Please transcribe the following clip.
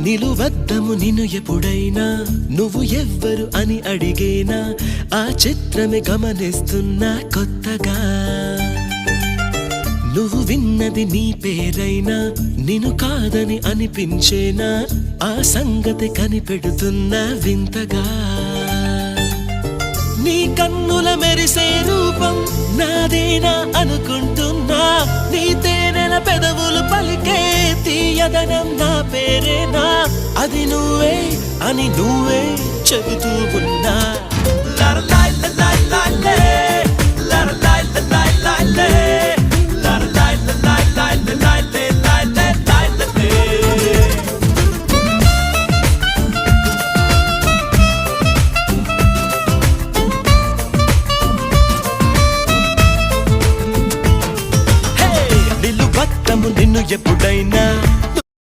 నిలువద్దము నిన్ను ఎప్పుడైనా నువ్వు ఎవ్వరు అని అడిగేనా ఆ చిత్రమే గమనిస్తున్నా కొత్తగా నువ్వు విన్నది నీ పేరైనా నిన్ను కాదని అనిపించేనా ఆ సంగతి కనిపెడుతున్నా వింతగా నీ కన్నుల మెరిసే రూపం నాదేనా అనుకుంటున్నా నీ తేనెల పెదవులు పలికే తీయదనం నా పేరేనా అది నువ్వే అని నువ్వే చెబుతూ ఉన్నా లా లా లా లా లా.